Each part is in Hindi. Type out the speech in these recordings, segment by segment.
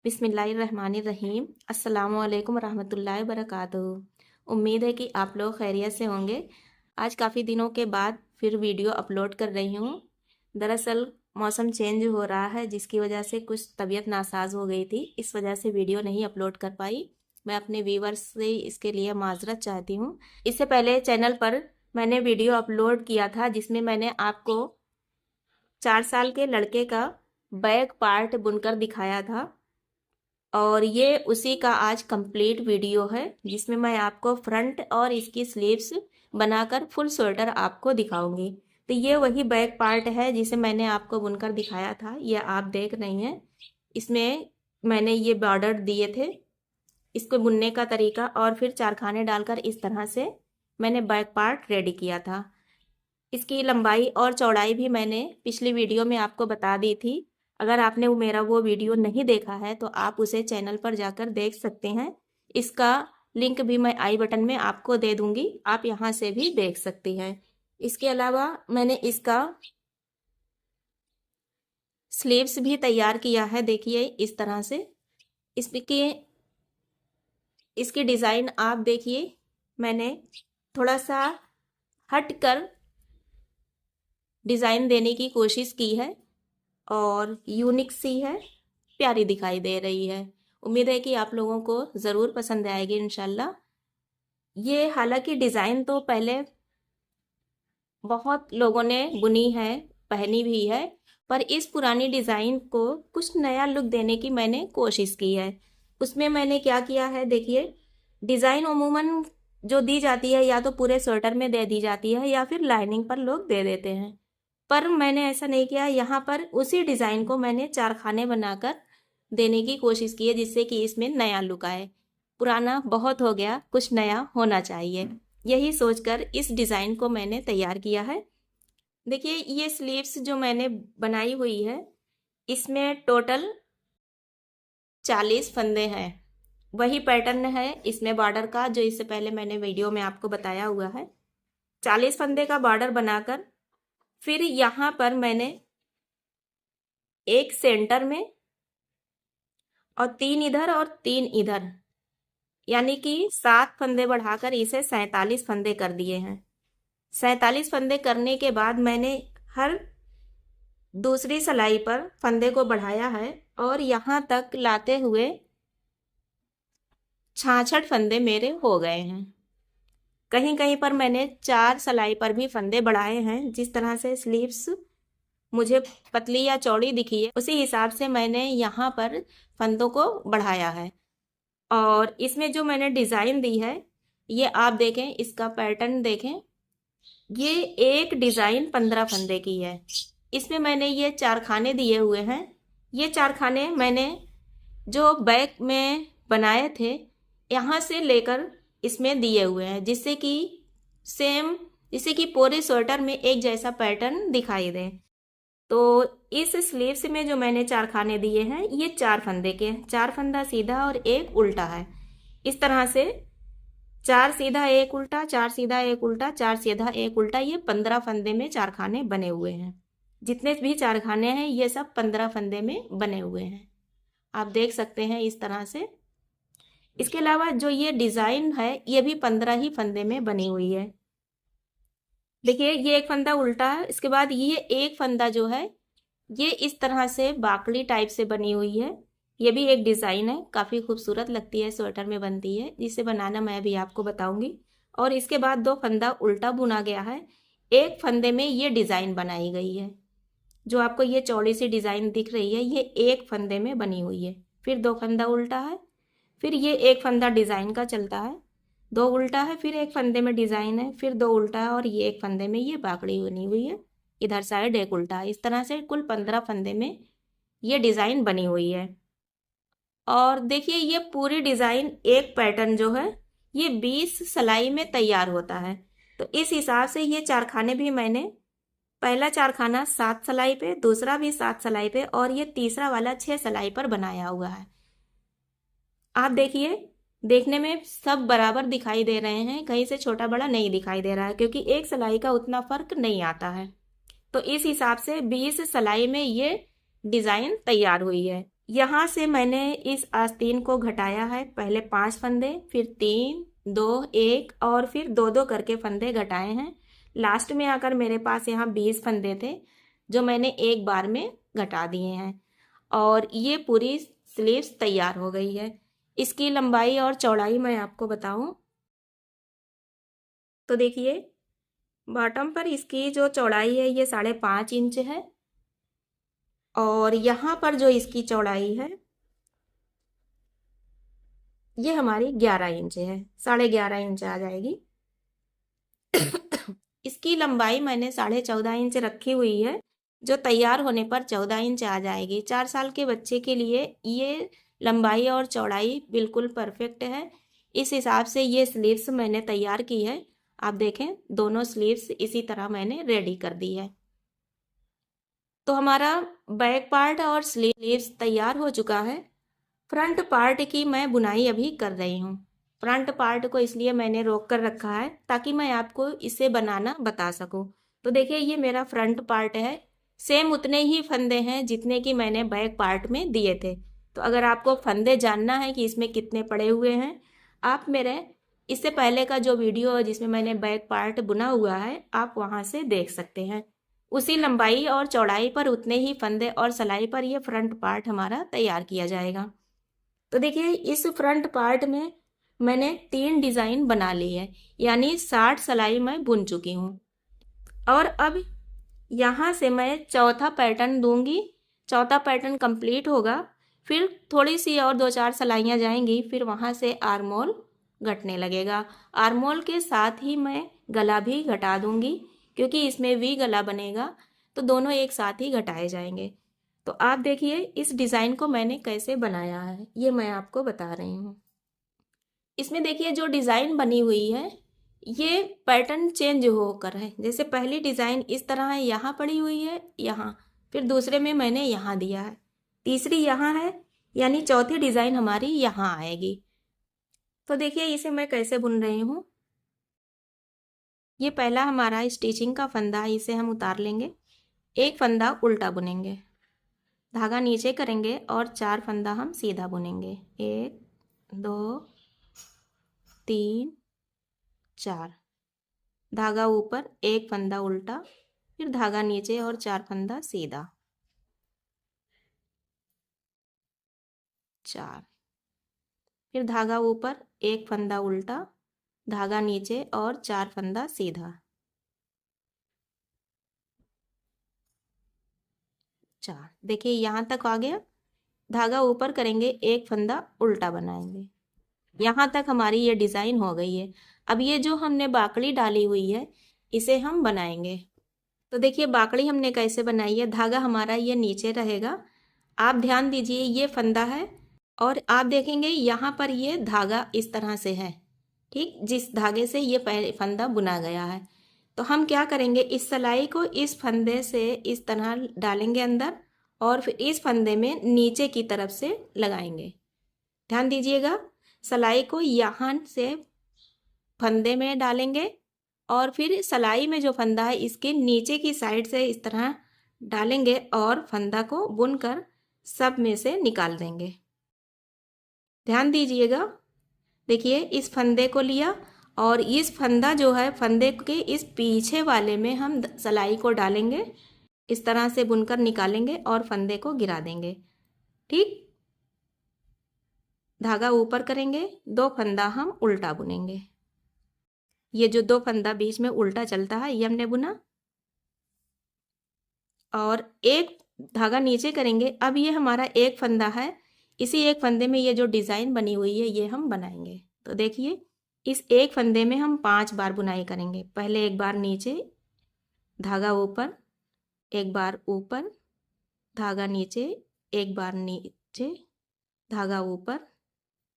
बिस्मिल्लाहिर्रहमानिर्रहीम। अस्सलामुअलैकुम रहमतुल्लाहि वबरकातुहू। उम्मीद है कि आप लोग खैरियत से होंगे। आज काफ़ी दिनों के बाद फिर वीडियो अपलोड कर रही हूँ। दरअसल मौसम चेंज हो रहा है, जिसकी वजह से कुछ तबीयत नासाज हो गई थी, इस वजह से वीडियो नहीं अपलोड कर पाई। मैं अपने व्यूवर्स से इसके लिए माजरत चाहती हूँ। इससे पहले चैनल पर मैंने वीडियो अपलोड किया था, जिसमें मैंने आपको 4 साल के लड़के का बैक पार्ट बुनकर दिखाया था, और ये उसी का आज कंप्लीट वीडियो है, जिसमें मैं आपको फ्रंट और इसकी स्लीव्स बनाकर फुल स्वेटर आपको दिखाऊंगी। तो ये वही बैक पार्ट है जिसे मैंने आपको बुनकर दिखाया था, ये आप देख रही हैं। इसमें मैंने ये बॉर्डर दिए थे, इसको बुनने का तरीका, और फिर 4 खाने डालकर इस तरह से मैंने बैक पार्ट रेडी किया था। इसकी लंबाई और चौड़ाई भी मैंने पिछली वीडियो में आपको बता दी थी। अगर आपने मेरा वो वीडियो नहीं देखा है तो आप उसे चैनल पर जाकर देख सकते हैं। इसका लिंक भी मैं आई बटन में आपको दे दूंगी, आप यहाँ से भी देख सकती हैं। इसके अलावा मैंने इसका स्लीव्स भी तैयार किया है, देखिए इस तरह से। इसकी डिज़ाइन आप देखिए, मैंने थोड़ा सा हट कर डिज़ाइन देने की कोशिश की है और यूनिक सी है, प्यारी दिखाई दे रही है। उम्मीद है कि आप लोगों को ज़रूर पसंद आएगी इंशाल्लाह। ये हालांकि डिज़ाइन तो पहले बहुत लोगों ने बुनी है, पहनी भी है, पर इस पुरानी डिज़ाइन को कुछ नया लुक देने की मैंने कोशिश की है। उसमें मैंने क्या किया है, देखिए, डिज़ाइन अमूमन जो दी जाती है या तो पूरे स्वेटर में दे दी जाती है या फिर लाइनिंग पर लोग दे देते हैं, पर मैंने ऐसा नहीं किया। यहाँ पर उसी डिज़ाइन को मैंने 4 खाने बनाकर देने की कोशिश की है, जिससे कि इसमें नया लुक आए। पुराना बहुत हो गया, कुछ नया होना चाहिए, यही सोचकर इस डिज़ाइन को मैंने तैयार किया है। देखिए, ये स्लीव्स जो मैंने बनाई हुई है, इसमें टोटल 40 फंदे हैं। वही पैटर्न है इसमें बॉर्डर का, जो इससे पहले मैंने वीडियो में आपको बताया हुआ है। 40 फंदे का बॉर्डर बनाकर फिर यहाँ पर मैंने एक सेंटर में और 3 इधर और 3 इधर, यानी कि 7 फंदे बढ़ाकर इसे 47 फंदे कर दिए हैं। 47 फंदे करने के बाद मैंने हर दूसरी सिलाई पर फंदे को बढ़ाया है और यहाँ तक लाते हुए 66 फंदे मेरे हो गए हैं। कहीं कहीं पर मैंने 4 सिलाई पर भी फंदे बढ़ाए हैं। जिस तरह से स्लीव्स मुझे पतली या चौड़ी दिखी है, उसी हिसाब से मैंने यहाँ पर फंदों को बढ़ाया है। और इसमें जो मैंने डिज़ाइन दी है, ये आप देखें, इसका पैटर्न देखें। ये एक डिज़ाइन 15 फंदे की है। इसमें मैंने ये 4 खाने दिए हुए हैं। ये 4 खाने मैंने जो बैक में बनाए थे, यहाँ से लेकर इसमें दिए हुए हैं, जिससे कि पूरे स्वेटर में एक जैसा पैटर्न दिखाई दे। तो इस स्लीव्स में जो मैंने 4 खाने दिए हैं, ये 4 फंदे के, 4 फंदा सीधा और एक उल्टा है। इस तरह से 4 सीधा एक उल्टा, 4 सीधा एक उल्टा, 4 सीधा एक उल्टा, ये 15 फंदे में 4 खाने बने हुए हैं। जितने भी 4 खाने हैं, ये सब 15 फंदे में बने हुए हैं, आप देख सकते हैं इस तरह से। इसके अलावा जो ये डिज़ाइन है, ये भी 15 ही फंदे में बनी हुई है। देखिए, ये एक फंदा उल्टा है। इसके बाद ये एक फंदा जो है, ये इस तरह से बाकड़ी टाइप से बनी हुई है। ये भी एक डिज़ाइन है, काफ़ी खूबसूरत लगती है, स्वेटर में बनती है। जिसे बनाना मैं भी आपको बताऊंगी। और इसके बाद 2 फंदा उल्टा बुना गया है, एक फंदे में ये डिज़ाइन बनाई गई है। जो आपको ये चौड़ी सी डिज़ाइन दिख रही है, ये एक फंदे में बनी हुई है। फिर 2 फंदा उल्टा है, फिर ये एक फंदा डिज़ाइन का चलता है, 2 उल्टा है, फिर एक फंदे में डिज़ाइन है, फिर 2 उल्टा है, और ये एक फंदे में ये बाकड़ी बनी हुई है। इधर साइड एक उल्टा है। इस तरह से कुल 15 फंदे में ये डिज़ाइन बनी हुई है। और देखिए, ये पूरी डिज़ाइन एक पैटर्न जो है, ये 20 सिलाई में तैयार होता है। तो इस हिसाब से ये 4 खाने भी मैंने, पहला 4 खाना 7 सिलाई पे, दूसरा भी 7 सिलाई पे, और ये तीसरा वाला 6 सिलाई पर बनाया हुआ है। आप देखिए, देखने में सब बराबर दिखाई दे रहे हैं, कहीं से छोटा बड़ा नहीं दिखाई दे रहा है, क्योंकि एक सिलाई का उतना फर्क नहीं आता है। तो इस हिसाब से 20 सिलाई में ये डिज़ाइन तैयार हुई है। यहाँ से मैंने इस आस्तीन को घटाया है, पहले 5 फंदे, फिर 3, 2, 1 और फिर 2-2 करके फंदे घटाए हैं। लास्ट में आकर मेरे पास यहाँ 20 फंदे थे जो मैंने एक बार में घटा दिए हैं और ये पूरी स्लीव्स तैयार हो गई है। इसकी लंबाई और चौड़ाई मैं आपको बताऊं तो देखिए, बॉटम पर इसकी जो चौड़ाई है ये 5.5 इंच है और यहाँ पर जो इसकी चौड़ाई है ये हमारी 11 इंच है, 11.5 इंच आ जाएगी। इसकी लंबाई मैंने 14.5 इंच रखी हुई है जो तैयार होने पर 14 इंच आ जाएगी। 4 साल के बच्चे के लिए ये लंबाई और चौड़ाई बिल्कुल परफेक्ट है। इस हिसाब से ये स्लीव्स मैंने तैयार की है। आप देखें, दोनों स्लीव्स इसी तरह मैंने रेडी कर दी है। तो हमारा बैक पार्ट और स्लीव्स तैयार हो चुका है। फ्रंट पार्ट की मैं बुनाई अभी कर रही हूँ। फ्रंट पार्ट को इसलिए मैंने रोक कर रखा है ताकि मैं आपको इसे बनाना बता सकूँ। तो देखिए, ये मेरा फ्रंट पार्ट है। सेम उतने ही फंदे हैं जितने कि मैंने बैक पार्ट में दिए थे। तो अगर आपको फंदे जानना है कि इसमें कितने पड़े हुए हैं, आप मेरे इससे पहले का जो वीडियो है जिसमें मैंने बैक पार्ट बुना हुआ है, आप वहाँ से देख सकते हैं। उसी लंबाई और चौड़ाई पर उतने ही फंदे और सिलाई पर यह फ्रंट पार्ट हमारा तैयार किया जाएगा। तो देखिए, इस फ्रंट पार्ट में मैंने 3 डिज़ाइन बना ली है, यानी 60 सिलाई मैं बुन चुकी हूँ। और अब यहाँ से मैं चौथा पैटर्न दूंगी। चौथा पैटर्न कंप्लीट होगा, फिर थोड़ी सी और 2-4 सिलाइयाँ जाएंगी, फिर वहाँ से आर्मोल घटने लगेगा। आर्मोल के साथ ही मैं गला भी घटा दूंगी क्योंकि इसमें वी गला बनेगा, तो दोनों एक साथ ही घटाए जाएंगे। तो आप देखिए, इस डिज़ाइन को मैंने कैसे बनाया है ये मैं आपको बता रही हूँ। इसमें देखिए, जो डिज़ाइन बनी हुई है ये पैटर्न चेंज होकर है। जैसे पहली डिज़ाइन इस तरह है, यहाँ पड़ी हुई है, यहाँ, फिर दूसरे में मैंने यहाँ दिया है, तीसरी यहाँ है, यानी चौथी डिज़ाइन हमारी यहाँ आएगी। तो देखिए, इसे मैं कैसे बुन रही हूँ। ये पहला हमारा स्टिचिंग का फंदा है, इसे हम उतार लेंगे। एक फंदा उल्टा बुनेंगे, धागा नीचे करेंगे और 4 फंदा हम सीधा बुनेंगे। 1, 2, 3, 4, धागा ऊपर, एक फंदा उल्टा, फिर धागा नीचे और 4 फंदा सीधा, 4, फिर धागा ऊपर, एक फंदा उल्टा, धागा नीचे और 4 फंदा सीधा, 4। देखिए, यहाँ तक आ गया। धागा ऊपर करेंगे, एक फंदा उल्टा बनाएंगे, यहाँ तक हमारी ये डिज़ाइन हो गई है। अब ये जो हमने बाकड़ी डाली हुई है इसे हम बनाएंगे। तो देखिए, बाकड़ी हमने कैसे बनाई है। धागा हमारा ये नीचे रहेगा, आप ध्यान दीजिए, ये फंदा है और आप देखेंगे यहाँ पर ये धागा इस तरह से है, ठीक, जिस धागे से ये पहले फंदा बुना गया है। तो हम क्या करेंगे, इस सिलाई को इस फंदे से इस तरह डालेंगे अंदर और फिर इस फंदे में नीचे की तरफ से लगाएंगे। ध्यान दीजिएगा, सिलाई को यहाँ से फंदे में डालेंगे और फिर सिलाई में जो फंदा है इसके नीचे की साइड से इस तरह डालेंगे और फंदा को बुनकर सब में से निकाल देंगे। ध्यान दीजिएगा, देखिए, इस फंदे को लिया और इस फंदा जो है फंदे के इस पीछे वाले में हम सिलाई को डालेंगे, इस तरह से बुनकर निकालेंगे और फंदे को गिरा देंगे। ठीक, धागा ऊपर करेंगे, 2 फंदा हम उल्टा बुनेंगे। ये जो 2 फंदा बीच में उल्टा चलता है ये हमने बुना और एक धागा नीचे करेंगे। अब ये हमारा एक फंदा है, इसी एक फंदे में ये जो डिज़ाइन बनी हुई है ये हम बनाएंगे। तो देखिए, इस एक फंदे में हम 5 बार बुनाई करेंगे। पहले एक बार नीचे, धागा ऊपर, एक बार ऊपर, धागा नीचे, एक बार नीचे, धागा ऊपर,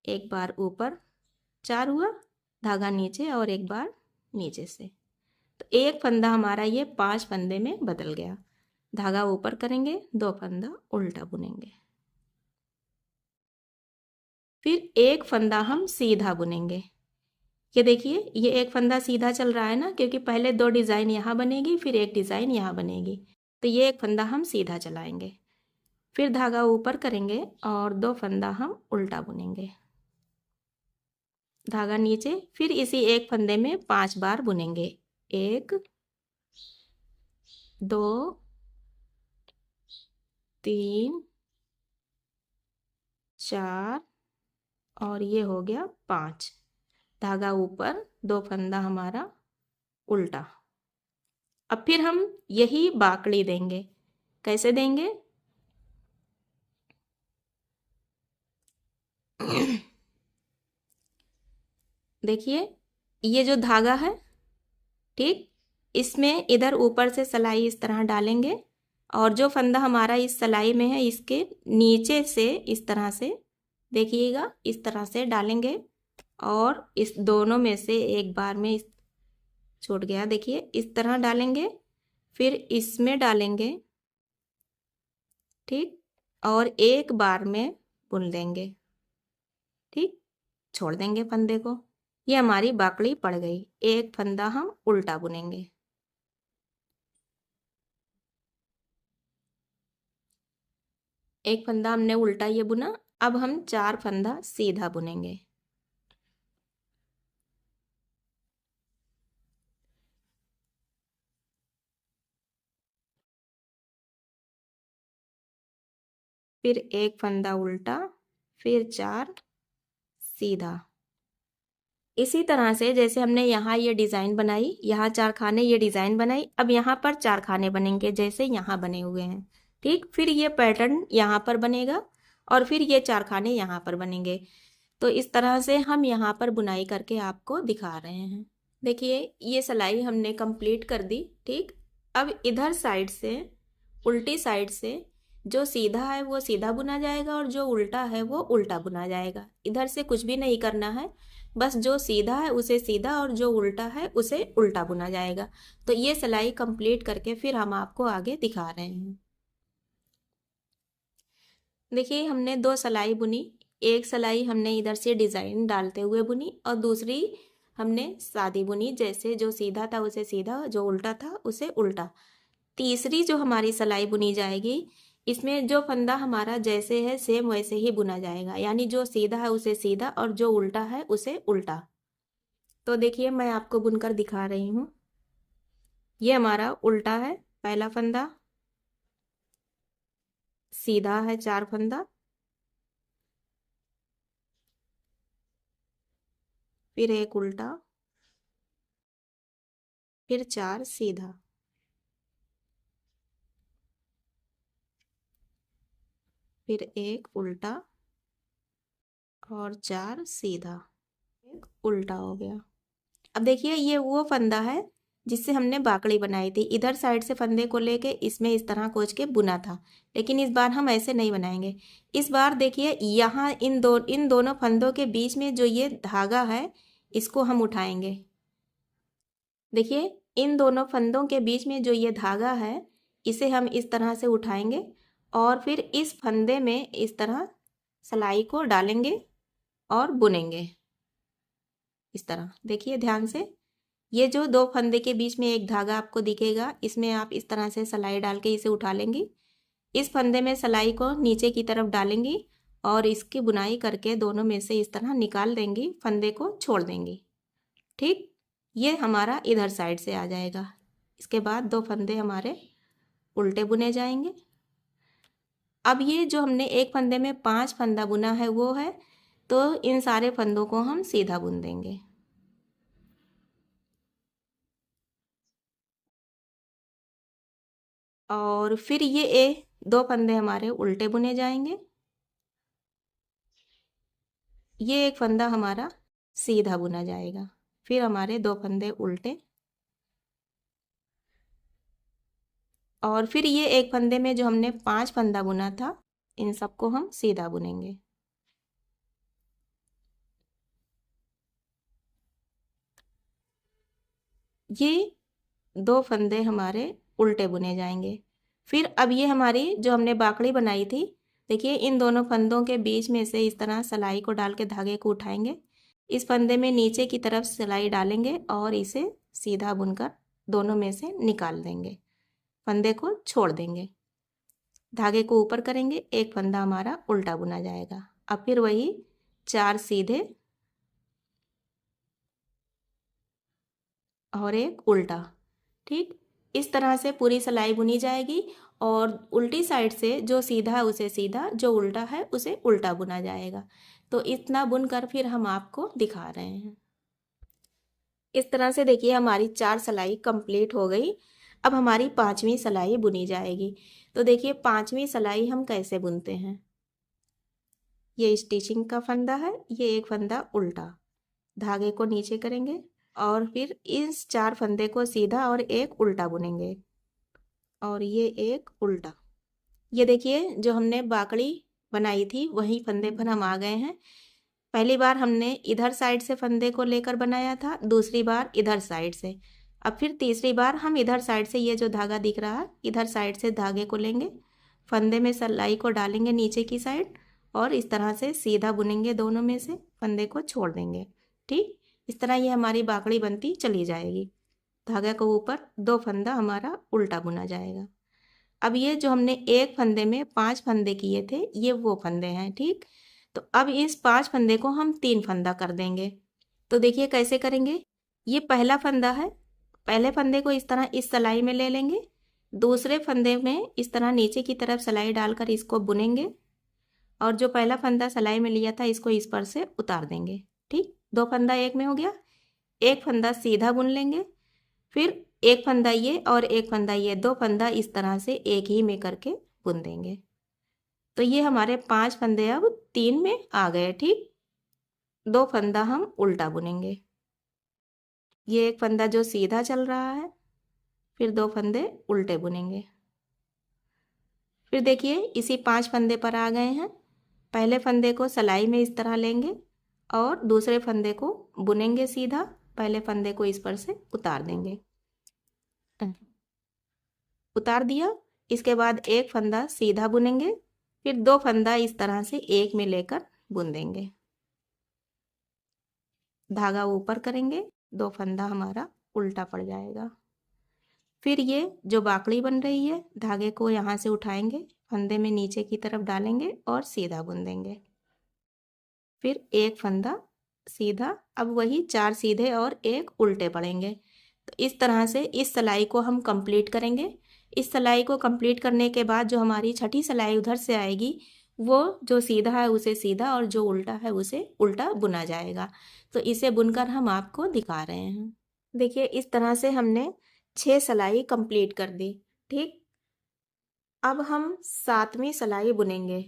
एक बार ऊपर, 4 हुआ, धागा नीचे और एक बार नीचे से। तो एक फंदा हमारा ये 5 फंदे में बदल गया। धागा ऊपर करेंगे, 2 फंदा उल्टा बुनेंगे, फिर एक फंदा हम सीधा बुनेंगे। ये देखिए, ये एक फंदा सीधा चल रहा है ना, क्योंकि पहले 2 डिज़ाइन यहाँ बनेगी फिर एक डिज़ाइन यहाँ बनेगी। तो ये एक फंदा हम सीधा चलाएंगे, फिर धागा ऊपर करेंगे और 2 फंदा हम उल्टा बुनेंगे, धागा नीचे, फिर इसी एक फंदे में 5 बार बुनेंगे। 1 2 3 4 और ये हो गया 5, धागा ऊपर, 2 फंदा हमारा उल्टा। अब फिर हम यही बाकड़ी देंगे। कैसे देंगे? देखिए ये जो धागा है, ठीक, इसमें इधर ऊपर से सिलाई इस तरह डालेंगे और जो फंदा हमारा इस सिलाई में है इसके नीचे से इस तरह से, देखिएगा, इस तरह से डालेंगे और इस दोनों में से एक बार में इस छूट गया, देखिए इस तरह डालेंगे, फिर इसमें डालेंगे, ठीक, और एक बार में बुन देंगे, ठीक, छोड़ देंगे फंदे को। ये हमारी बाकड़ी पड़ गई। एक फंदा हम उल्टा बुनेंगे, एक फंदा हमने उल्टा ये बुना। अब हम 4 फंदा सीधा बुनेंगे। फिर एक फंदा उल्टा, फिर 4 सीधा। इसी तरह से जैसे हमने यहाँ ये डिज़ाइन बनाई, यहाँ 4 खाने ये डिज़ाइन बनाई, अब यहाँ पर 4 खाने बनेंगे जैसे यहाँ बने हुए हैं, ठीक। फिर ये पैटर्न यहाँ पर बनेगा और फिर ये 4 खाने यहाँ पर बनेंगे। तो इस तरह से हम यहाँ पर बुनाई करके आपको दिखा रहे हैं। देखिए ये सिलाई हमने कंप्लीट कर दी, ठीक। अब इधर साइड से, उल्टी साइड से जो सीधा है वो सीधा बुना जाएगा और जो उल्टा है वो उल्टा बुना जाएगा। इधर से कुछ भी नहीं करना है, बस जो सीधा है उसे सीधा और जो उल्टा है उसे उल्टा बुना जाएगा। तो ये सिलाई कंप्लीट करके फिर हम आपको आगे दिखा रहे हैं। देखिए हमने 2 सिलाई बुनी, एक सिलाई हमने इधर से डिज़ाइन डालते हुए बुनी और दूसरी हमने सादी बुनी, जैसे जो सीधा था उसे सीधा, जो उल्टा था उसे उल्टा। तीसरी जो हमारी सिलाई बुनी जाएगी, इसमें जो फंदा हमारा जैसे है सेम वैसे ही बुना जाएगा, यानी जो सीधा है उसे सीधा और जो उल्टा है उसे उल्टा। तो देखिए मैं आपको बुनकर दिखा रही हूँ। ये हमारा उल्टा है, पहला फंदा, सीधा है 4 फंदा, फिर एक उल्टा, फिर 4 सीधा, फिर एक उल्टा और 4 सीधा, एक उल्टा हो गया। अब देखिए ये वो फंदा है जिससे हमने बाकड़ी बनाई थी। इधर साइड से फंदे को लेके इसमें इस तरह कोच के बुना था, लेकिन इस बार हम ऐसे नहीं बनाएंगे। इस बार देखिए यहाँ इन दोनों फंदों के बीच में जो ये धागा है इसको हम उठाएंगे। देखिए इन दोनों फंदों के बीच में जो ये धागा है इसे हम इस तरह से उठाएंगे और फिर इस फंदे में इस तरह सिलाई को डालेंगे और बुनेंगे इस तरह। देखिए ध्यान से, ये जो 2 फंदे के बीच में एक धागा आपको दिखेगा, इसमें आप इस तरह से सिलाई डाल के इसे उठा लेंगी। इस फंदे में सिलाई को नीचे की तरफ डालेंगी और इसकी बुनाई करके दोनों में से इस तरह निकाल देंगी, फंदे को छोड़ देंगी, ठीक। ये हमारा इधर साइड से आ जाएगा। इसके बाद 2 फंदे हमारे उल्टे बुने जाएंगे। अब ये जो हमने एक फंदे में 5 फंदा बुना है वो है, तो इन सारे फंदों को हम सीधा बुन देंगे। और फिर ये 2 फंदे हमारे उल्टे बुने जाएंगे। ये एक फंदा हमारा सीधा बुना जाएगा, फिर हमारे 2 फंदे उल्टे और फिर ये एक फंदे में जो हमने 5 फंदा बुना था इन सबको हम सीधा बुनेंगे। ये 2 फंदे हमारे उल्टे बुने जाएंगे। फिर अब ये हमारी जो हमने बाकड़ी बनाई थी, देखिए इन दोनों फंदों के बीच में से इस तरह सिलाई को डाल के धागे को उठाएंगे, इस फंदे में नीचे की तरफ सिलाई डालेंगे और इसे सीधा बुनकर दोनों में से निकाल देंगे, फंदे को छोड़ देंगे। धागे को ऊपर करेंगे, एक फंदा हमारा उल्टा बुना जाएगा। अब फिर वही 4 सीधे और एक उल्टा। ठीक, इस तरह से पूरी सिलाई बुनी जाएगी और उल्टी साइड से जो सीधा है उसे सीधा, जो उल्टा है उसे उल्टा बुना जाएगा। तो इतना बुनकर फिर हम आपको दिखा रहे हैं। इस तरह से देखिए हमारी 4 सिलाई कंप्लीट हो गई। अब हमारी 5वीं सिलाई बुनी जाएगी। तो देखिए 5वीं सिलाई हम कैसे बुनते हैं। ये स्टिचिंग का फंदा है, ये एक फंदा उल्टा, धागे को नीचे करेंगे और फिर इस 4 फंदे को सीधा और एक उल्टा बुनेंगे और ये एक उल्टा। ये देखिए जो हमने बाकड़ी बनाई थी वही फंदे पर हम आ गए हैं। पहली बार हमने इधर साइड से फंदे को लेकर बनाया था, दूसरी बार इधर साइड से, अब फिर तीसरी बार हम इधर साइड से, ये जो धागा दिख रहा है इधर साइड से धागे को लेंगे, फंदे में सिलाई को डालेंगे नीचे की साइड और इस तरह से सीधा बुनेंगे, दोनों में से फंदे को छोड़ देंगे। ठीक, इस तरह ये हमारी बाकड़ी बनती चली जाएगी। धागे को ऊपर 2 फंदा हमारा उल्टा बुना जाएगा। अब ये जो हमने एक फंदे में 5 फंदे किए थे, ये वो फंदे हैं। ठीक, तो अब इस 5 फंदे को हम 3 फंदा कर देंगे। तो देखिए कैसे करेंगे। ये पहला फंदा है, पहले फंदे को इस तरह इस सिलाई में ले लेंगे, दूसरे फंदे में इस तरह नीचे की तरफ सिलाई डालकर इसको बुनेंगे और जो पहला फंदा सिलाई में लिया था इसको इस पर से उतार देंगे। ठीक, 2 फंदा एक में हो गया। एक फंदा सीधा बुन लेंगे, फिर एक फंदा ये और एक फंदा ये, 2 फंदा इस तरह से एक ही में करके बुन देंगे। तो ये हमारे 5 फंदे अब 3 में आ गए। ठीक, 2 फंदा हम उल्टा बुनेंगे, ये एक फंदा जो सीधा चल रहा है, फिर 2 फंदे उल्टे बुनेंगे। फिर देखिए इसी 5 फंदे पर आ गए हैं। पहले फंदे को सिलाई में इस तरह लेंगे और दूसरे फंदे को बुनेंगे सीधा, पहले फंदे को इस पर से उतार देंगे, उतार दिया। इसके बाद एक फंदा सीधा बुनेंगे, फिर 2 फंदा इस तरह से एक में लेकर बुन देंगे, धागा ऊपर करेंगे, 2 फंदा हमारा उल्टा पड़ जाएगा। फिर ये जो बाकड़ी बन रही है, धागे को यहाँ से उठाएंगे, फंदे में नीचे की तरफ डालेंगे और सीधा बुन देंगे, फिर एक फंदा सीधा। अब वही 4 सीधे और एक उल्टे पड़ेंगे। तो इस तरह से इस सिलाई को हम कंप्लीट करेंगे। इस सिलाई को कंप्लीट करने के बाद जो हमारी छठी सिलाई उधर से आएगी, वो जो सीधा है उसे सीधा और जो उल्टा है उसे उल्टा बुना जाएगा। तो इसे बुनकर हम आपको दिखा रहे हैं। देखिए इस तरह से हमने 6 सिलाई कंप्लीट कर दी। ठीक, अब हम 7वीं सिलाई बुनेंगे।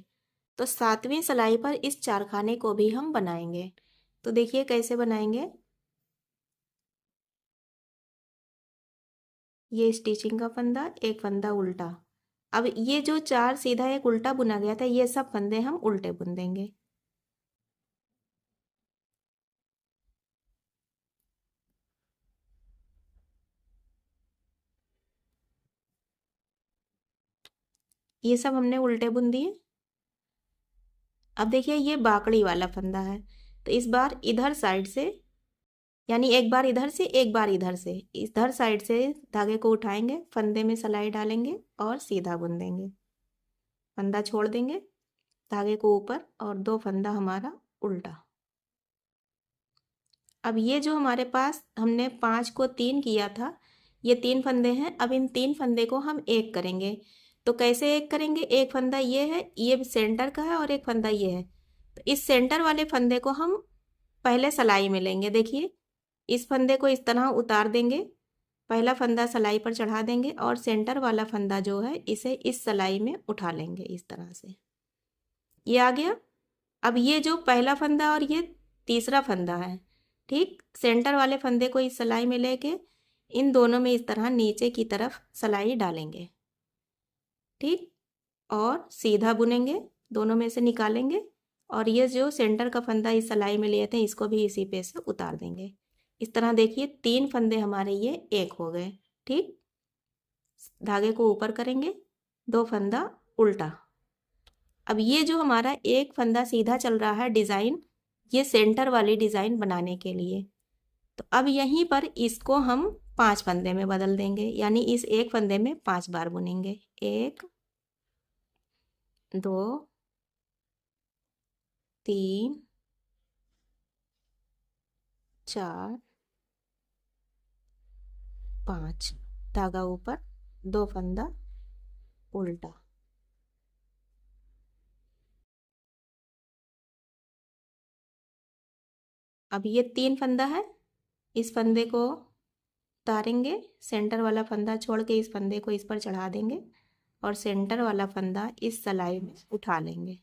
तो 7वीं सिलाई पर इस चारखाने को भी हम बनाएंगे। तो देखिए कैसे बनाएंगे। ये स्टिचिंग का फंदा, एक फंदा उल्टा। अब ये जो 4 सीधा एक उल्टा बुना गया था, ये सब फंदे हम उल्टे बुन देंगे। ये सब हमने उल्टे बुन दिए। अब देखिए ये बाकड़ी वाला फंदा है, तो इस बार इधर साइड से, यानी एक बार इधर से एक बार इधर से, इधर साइड से धागे को उठाएंगे, फंदे में सिलाई डालेंगे और सीधा बुन देंगे, फंदा छोड़ देंगे, धागे को ऊपर और 2 फंदा हमारा उल्टा। अब ये जो हमारे पास हमने 5 को 3 किया था, ये 3 फंदे हैं। अब इन 3 फंदे को हम एक करेंगे। तो कैसे एक करेंगे। एक फंदा ये है, ये सेंटर का है और एक फंदा ये है। तो इस सेंटर वाले फंदे को हम पहले सिलाई में लेंगे। देखिए इस फंदे को इस तरह उतार देंगे, पहला फंदा सिलाई पर चढ़ा देंगे और सेंटर वाला फंदा जो है इसे इस सिलाई में उठा लेंगे इस तरह से, ये आ गया। अब ये जो पहला फंदा और ये तीसरा फंदा है, ठीक, सेंटर वाले फंदे को इस सिलाई में लेके इन दोनों में इस तरह नीचे की तरफ सिलाई डालेंगे। ठीक, और सीधा बुनेंगे, दोनों में से निकालेंगे और ये जो सेंटर का फंदा इस सिलाई में लिए थे इसको भी इसी पे से उतार देंगे। इस तरह देखिए 3 फंदे हमारे ये एक हो गए। ठीक, धागे को ऊपर करेंगे, 2 फंदा उल्टा। अब ये जो हमारा एक फंदा सीधा चल रहा है डिज़ाइन, ये सेंटर वाली डिज़ाइन बनाने के लिए, तो अब यहीं पर इसको हम 5 फंदे में बदल देंगे, यानी इस एक फंदे में 5 बार बुनेंगे। 1 2 3 4 5, धागा ऊपर, 2 फंदा उल्टा। अब ये 3 फंदा है, इस फंदे को उतारेंगे, सेंटर वाला फंदा छोड़ के इस फंदे को इस पर चढ़ा देंगे और सेंटर वाला फंदा इस सिलाई में उठा लेंगे।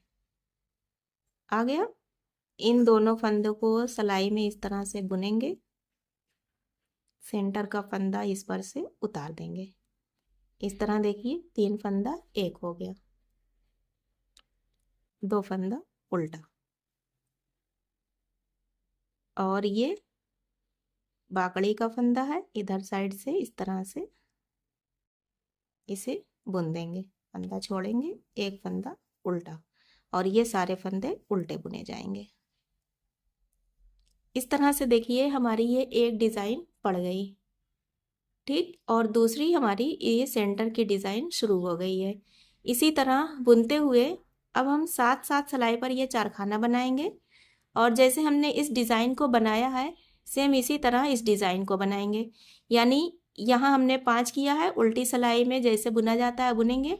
आ गया। इन दोनों फंदों को सिलाई में इस तरह से बुनेंगे, सेंटर का फंदा इस पर से उतार देंगे। इस तरह देखिए 3 फंदा एक हो गया, 2 फंदा उल्टा, और ये बाकड़ी का फंदा है, इधर साइड से इस तरह से इसे बुन देंगे, फंदा छोड़ेंगे, एक फंदा उल्टा, और ये सारे फंदे उल्टे बुने जाएंगे। इस तरह से देखिए हमारी ये एक डिज़ाइन पड़ गई, ठीक। और दूसरी हमारी ये सेंटर की डिज़ाइन शुरू हो गई है। इसी तरह बुनते हुए अब हम साथ साथ सिलाई पर ये चारखाना बनाएंगे, और जैसे हमने इस डिज़ाइन को बनाया है सेम इसी तरह इस डिज़ाइन को बनाएंगे। यानी यहाँ हमने 5 किया है, उल्टी सिलाई में जैसे बुना जाता है बुनेंगे,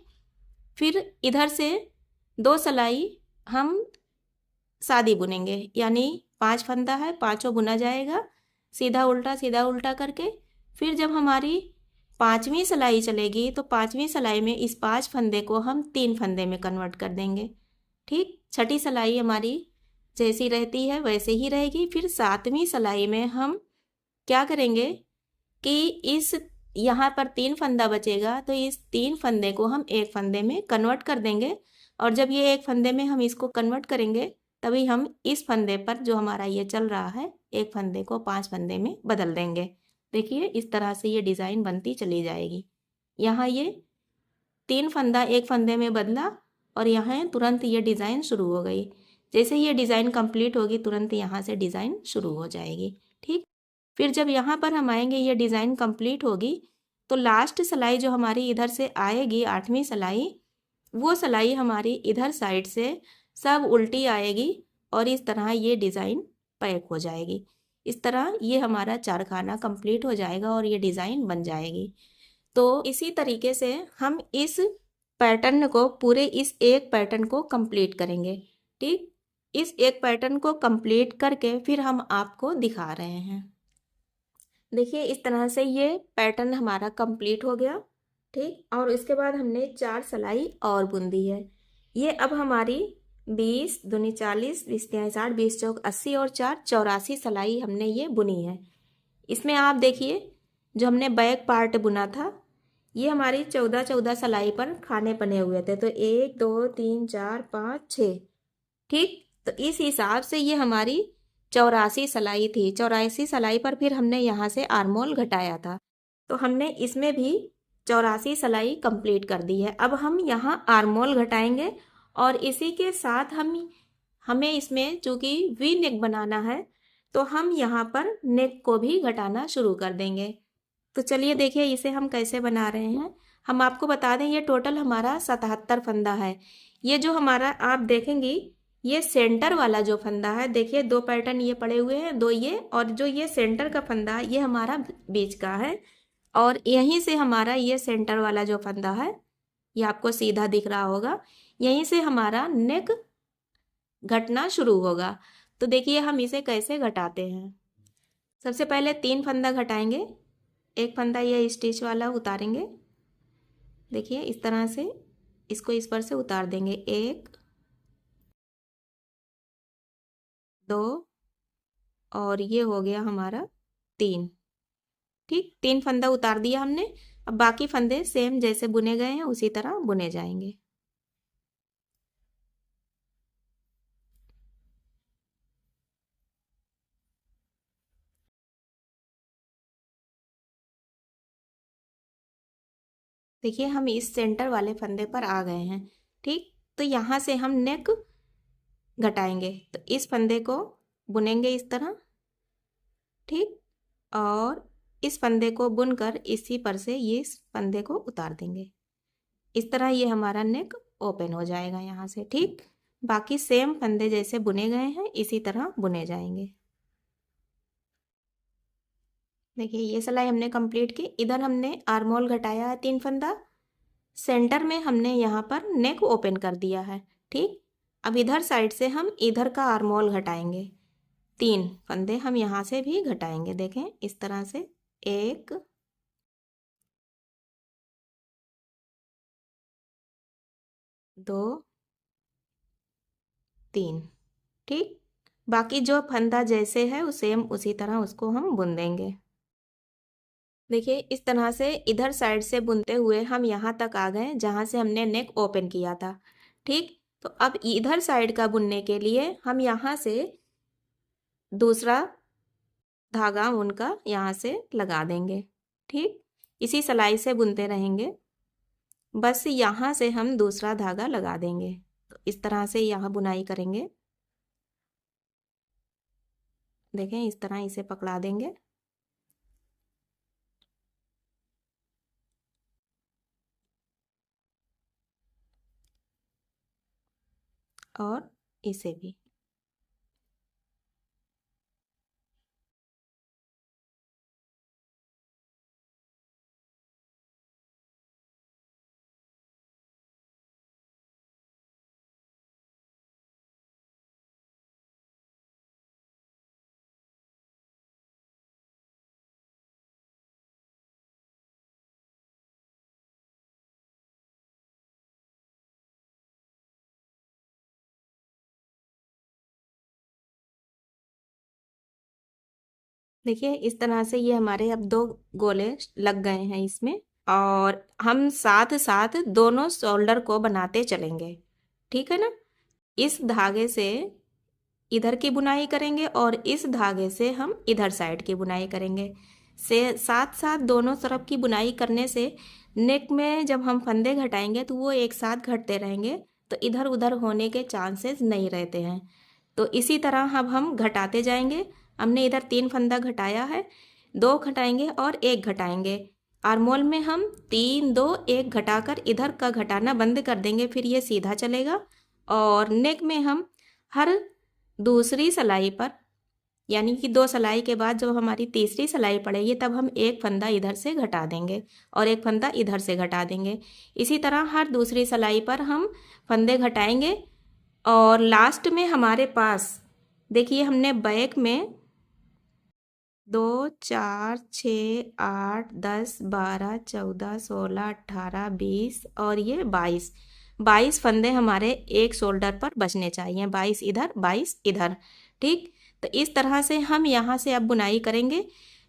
फिर इधर से 2 सिलाई हम सादी बुनेंगे, यानी 5 फंदा है, पाँचों बुना जाएगा सीधा उल्टा करके। फिर जब हमारी 5वीं सिलाई चलेगी तो 5वीं सिलाई में इस 5 फंदे को हम 3 फंदे में कन्वर्ट कर देंगे, ठीक। छठी सिलाई हमारी जैसी रहती है वैसे ही रहेगी। फिर 7वीं सिलाई में हम क्या करेंगे कि इस यहाँ पर 3 फंदा बचेगा तो इस 3 फंदे को हम एक फंदे में कन्वर्ट कर देंगे, और जब ये एक फंदे में हम इसको कन्वर्ट करेंगे तभी हम इस फंदे पर जो हमारा ये चल रहा है एक फंदे को 5 फंदे में बदल देंगे। देखिए इस तरह से ये डिज़ाइन बनती चली जाएगी। यहाँ ये 3 फंदा एक फंदे में बदला और यहाँ तुरंत ये डिज़ाइन शुरू हो गई। जैसे ये डिज़ाइन कंप्लीट होगी तुरंत यहाँ से डिज़ाइन शुरू हो जाएगी, ठीक। फिर जब यहाँ पर हम आएंगे ये डिज़ाइन कंप्लीट होगी तो लास्ट सिलाई जो हमारी इधर से आएगी 8वीं सिलाई, वो सिलाई हमारी इधर साइड से सब उल्टी आएगी और इस तरह ये डिज़ाइन पैक हो जाएगी। इस तरह ये हमारा चारखाना कंप्लीट हो जाएगा और ये डिज़ाइन बन जाएगी। तो इसी तरीके से हम इस पैटर्न को पूरे इस एक पैटर्न को कंप्लीट करेंगे, ठीक। इस एक पैटर्न को कंप्लीट करके फिर हम आपको दिखा रहे हैं। देखिए इस तरह से ये पैटर्न हमारा कंप्लीट हो गया, ठीक। और इसके बाद हमने 4 सिलाई और बुन दी है। ये अब हमारी 20 दूनी 40, 20 तिहाई 60, 20 चौक 80 और 4 84 सिलाई हमने ये बुनी है। इसमें आप देखिए जो हमने बैक पार्ट बुना था ये हमारी 14 सिलाई पर खाने बने हुए थे, तो 1 2 3 4 5 6, ठीक। तो इस हिसाब से ये हमारी 84 सिलाई थी। 84 सिलाई पर फिर हमने यहाँ से आर्मोल घटाया था, तो हमने इसमें भी 84 सिलाई कंप्लीट कर दी है। अब हम यहाँ आर्मोल घटाएंगे और इसी के साथ हमें इसमें चूँकि वी नेक बनाना है तो हम यहाँ पर नेक को भी घटाना शुरू कर देंगे। तो चलिए देखिए इसे हम कैसे बना रहे हैं। हम आपको बता दें ये टोटल हमारा 77 फंदा है। ये जो हमारा आप देखेंगी ये सेंटर वाला जो फंदा है, देखिए 2 पैटर्न ये पड़े हुए हैं, 2 ये, और जो ये सेंटर का फंदा है ये हमारा बीच का है, और यहीं से हमारा ये सेंटर वाला जो फंदा है ये आपको सीधा दिख रहा होगा, यहीं से हमारा नेक घटना शुरू होगा। तो देखिए हम इसे कैसे घटाते हैं। सबसे पहले 3 फंदा घटाएंगे, एक फंदा ये स्टिच वाला उतारेंगे, देखिए इस तरह से इसको इस पर से उतार देंगे, 1 2 और ये हो गया हमारा 3, ठीक। 3 फंदा उतार दिया हमने। अब बाकी फंदे सेम जैसे बुने गए हैं उसी तरह बुने जाएंगे। देखिए हम इस सेंटर वाले फंदे पर आ गए हैं, ठीक। तो यहाँ से हम नेक घटाएंगे, तो इस फंदे को बुनेंगे इस तरह, ठीक। और इस फंदे को बुनकर इसी पर से ये इस फंदे को उतार देंगे। इस तरह ये हमारा नेक ओपन हो जाएगा यहाँ से। ठीक, बाकी सेम फंदे जैसे बुने गए हैं इसी तरह बुने जाएंगे। देखिए ये सिलाई हमने कंप्लीट की। इधर हमने आर्मोल घटाया है 3 फंदा, सेंटर में हमने यहाँ पर नेक ओपन कर दिया है। ठीक, अब इधर साइड से हम इधर का आर्मोल घटाएंगे, 3 फंदे हम यहाँ से भी घटाएंगे। देखें इस तरह से 1 2 3। ठीक, बाकी जो फंदा जैसे है वो सेम उसी तरह उसको हम बुन देंगे। देखिए इस तरह से इधर साइड से बुनते हुए हम यहाँ तक आ गए जहाँ से हमने नेक ओपन किया था। ठीक, तो अब इधर साइड का बुनने के लिए हम यहाँ से दूसरा धागा उनका यहाँ से लगा देंगे। ठीक, इसी सिलाई से बुनते रहेंगे, बस यहाँ से हम दूसरा धागा लगा देंगे। तो इस तरह से यहाँ बुनाई करेंगे। देखें इस तरह इसे पकड़ा देंगे और इसे भी। देखिए इस तरह से ये हमारे अब 2 गोले लग गए हैं इसमें, और हम साथ साथ दोनों शोल्डर को बनाते चलेंगे। ठीक है ना, इस धागे से इधर की बुनाई करेंगे और इस धागे से हम इधर साइड की बुनाई करेंगे। से साथ साथ दोनों तरफ की बुनाई करने से नेक में जब हम फंदे घटाएंगे तो वो एक साथ घटते रहेंगे, तो इधर उधर होने के चांसेस नहीं रहते हैं। तो इसी तरह अब हम घटाते जाएंगे। हमने इधर 3 फंदा घटाया है, 2 घटाएंगे और 1 घटाएंगे। आर्मोल में हम 3 2 1 घटाकर इधर का घटाना बंद कर देंगे, फिर ये सीधा चलेगा। और नेक में हम हर दूसरी सिलाई पर, यानी कि 2 सिलाई के बाद जब हमारी तीसरी सिलाई पड़ेगी तब हम 1 फंदा इधर से घटा देंगे और 1 फंदा इधर से घटा देंगे। इसी तरह हर दूसरी सिलाई पर हम फंदे घटाएंगे। और लास्ट में हमारे पास देखिए हमने बैक में 2 4 6 8 10 12 14 16 18 20 और ये 22 फंदे हमारे एक शोल्डर पर बचने चाहिए, 22 इधर 22 इधर। ठीक, तो इस तरह से हम यहाँ से अब बुनाई करेंगे।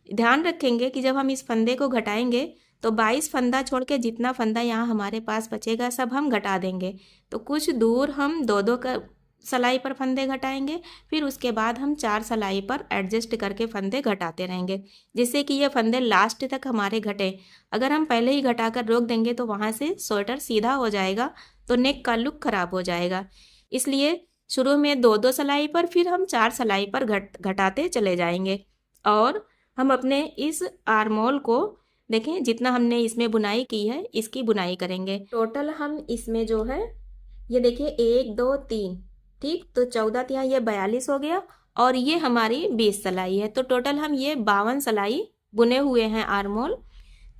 ध्यान रखेंगे कि जब हम इस फंदे को घटाएंगे तो 22 फंदा छोड़ के जितना फंदा यहाँ हमारे पास बचेगा सब हम घटा देंगे। तो कुछ दूर हम 2 का सिलाई पर फंदे घटाएंगे, फिर उसके बाद हम 4 सिलाई पर एडजस्ट करके फंदे घटाते रहेंगे, जिससे कि ये फंदे लास्ट तक हमारे घटे। अगर हम पहले ही घटाकर रोक देंगे तो वहाँ से स्वेटर सीधा हो जाएगा, तो नेक का लुक खराब हो जाएगा। इसलिए शुरू में 2 सिलाई पर, फिर हम 4 सिलाई पर घटाते चले जाएंगे। और हम अपने इस आर्मोल को देखें, जितना हमने इसमें बुनाई की है इसकी बुनाई करेंगे। टोटल हम इसमें जो है ये देखिए 1 2 3, ठीक, तो 14 तिया ये 42 हो गया और ये हमारी 20 सिलाई है। तो टोटल हम ये 52 सिलाई बुने हुए हैं आर्मोल।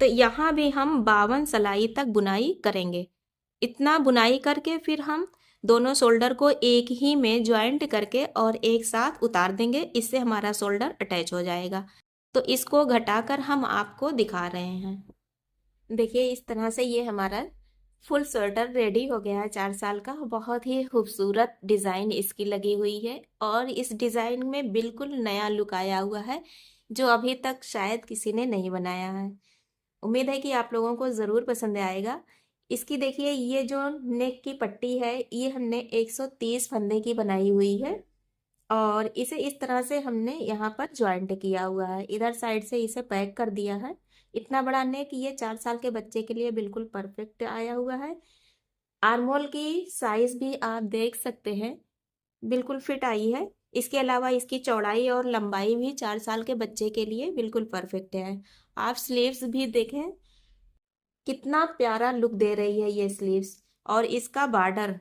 तो यहाँ भी हम 52 सिलाई तक बुनाई करेंगे। इतना बुनाई करके फिर हम दोनों शोल्डर को एक ही में ज्वाइंट करके और एक साथ उतार देंगे, इससे हमारा शोल्डर अटैच हो जाएगा। तो इसको घटाकर हम आपको दिखा रहे हैं। देखिए इस तरह से ये हमारा फुल स्वेटर रेडी हो गया है 4 साल का। बहुत ही खूबसूरत डिज़ाइन इसकी लगी हुई है और इस डिज़ाइन में बिल्कुल नया लुक आया हुआ है जो अभी तक शायद किसी ने नहीं बनाया है। उम्मीद है कि आप लोगों को ज़रूर पसंद आएगा। इसकी देखिए ये जो नेक की पट्टी है ये हमने 130 फंदे की बनाई हुई है और इसे इस तरह से हमने यहाँ पर ज्वाइंट किया हुआ है, इधर साइड से इसे पैक कर दिया है। इतना बड़ा नेक ये 4 साल के बच्चे के लिए बिल्कुल परफेक्ट आया हुआ है। आर्मोल की साइज भी आप देख सकते हैं, बिल्कुल फिट आई है। इसके अलावा इसकी चौड़ाई और लंबाई भी 4 साल के बच्चे के लिए बिल्कुल परफेक्ट है। आप स्लीव्स भी देखें, कितना प्यारा लुक दे रही है ये स्लीव्स। और इसका बॉर्डर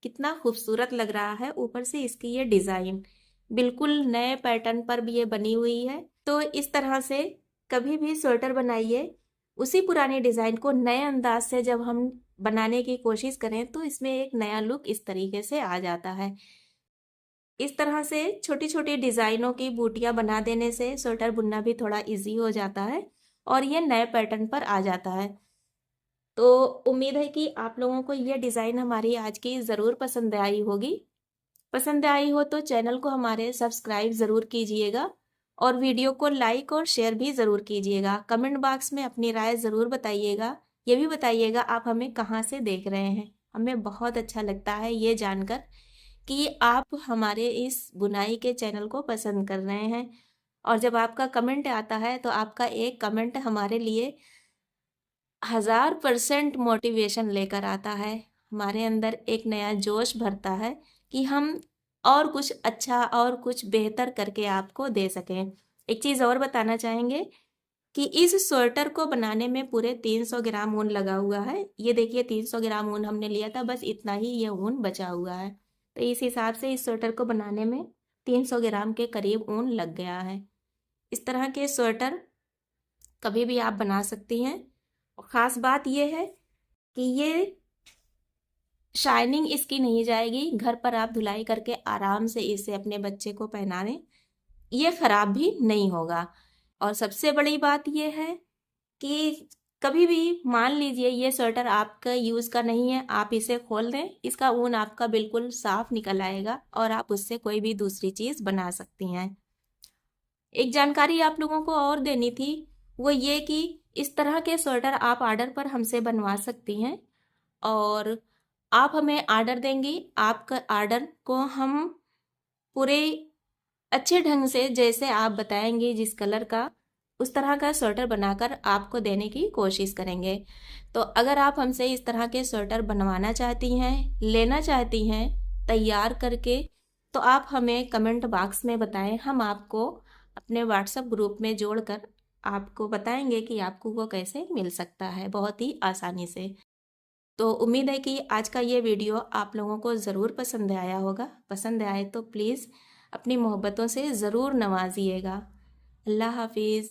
कितना खूबसूरत लग रहा है। ऊपर से इसकी ये डिज़ाइन बिल्कुल नए पैटर्न पर भी ये बनी हुई है। तो इस तरह से कभी भी स्वेटर बनाइए, उसी पुराने डिज़ाइन को नए अंदाज से जब हम बनाने की कोशिश करें तो इसमें एक नया लुक इस तरीके से आ जाता है। इस तरह से छोटी छोटी डिज़ाइनों की बूटियां बना देने से स्वेटर बुनना भी थोड़ा इजी हो जाता है और ये नए पैटर्न पर आ जाता है। तो उम्मीद है कि आप लोगों को ये डिज़ाइन हमारी आज की ज़रूर पसंद आई होगी। पसंद आई हो तो चैनल को हमारे सब्सक्राइब ज़रूर कीजिएगा और वीडियो को लाइक और शेयर भी ज़रूर कीजिएगा। कमेंट बॉक्स में अपनी राय ज़रूर बताइएगा। ये भी बताइएगा आप हमें कहाँ से देख रहे हैं। हमें बहुत अच्छा लगता है ये जानकर कि आप हमारे इस बुनाई के चैनल को पसंद कर रहे हैं। और जब आपका कमेंट आता है तो आपका एक कमेंट हमारे लिए 1000% मोटिवेशन लेकर आता है। हमारे अंदर एक नया जोश भरता है कि हम और कुछ अच्छा और कुछ बेहतर करके आपको दे सकें। एक चीज़ और बताना चाहेंगे कि इस स्वेटर को बनाने में पूरे 300 ग्राम ऊन लगा हुआ है। ये देखिए 300 ग्राम ऊन हमने लिया था, बस इतना ही ये ऊन बचा हुआ है। तो इस हिसाब से इस स्वेटर को बनाने में 300 ग्राम के करीब ऊन लग गया है। इस तरह के स्वेटर कभी भी आप बना सकती हैं। और ख़ास बात यह है कि ये शाइनिंग इसकी नहीं जाएगी। घर पर आप धुलाई करके आराम से इसे अपने बच्चे को पहना दें, ये ख़राब भी नहीं होगा। और सबसे बड़ी बात यह है कि कभी भी मान लीजिए ये स्वेटर आपका यूज़ का नहीं है, आप इसे खोल दें, इसका ऊन आपका बिल्कुल साफ निकल आएगा और आप उससे कोई भी दूसरी चीज़ बना सकती हैं। एक जानकारी आप लोगों को और देनी थी, वो ये कि इस तरह के स्वेटर आप ऑर्डर पर हमसे बनवा सकती हैं और आप हमें ऑर्डर देंगी। आपका ऑर्डर को हम पूरे अच्छे ढंग से जैसे आप बताएंगे जिस कलर का, उस तरह का स्वेटर बनाकर आपको देने की कोशिश करेंगे। तो अगर आप हमसे इस तरह के स्वेटर बनवाना चाहती हैं, लेना चाहती हैं तैयार करके, तो आप हमें कमेंट बॉक्स में बताएं। हम आपको अपने व्हाट्सएप ग्रुप में जोड़कर आपको बताएंगे कि आपको वो कैसे मिल सकता है, बहुत ही आसानी से। तो उम्मीद है कि आज का ये वीडियो आप लोगों को ज़रूर पसंद आया होगा। पसंद आए तो प्लीज़ अपनी मोहब्बतों से ज़रूर नवाजिएगा। अल्लाह हाफिज़।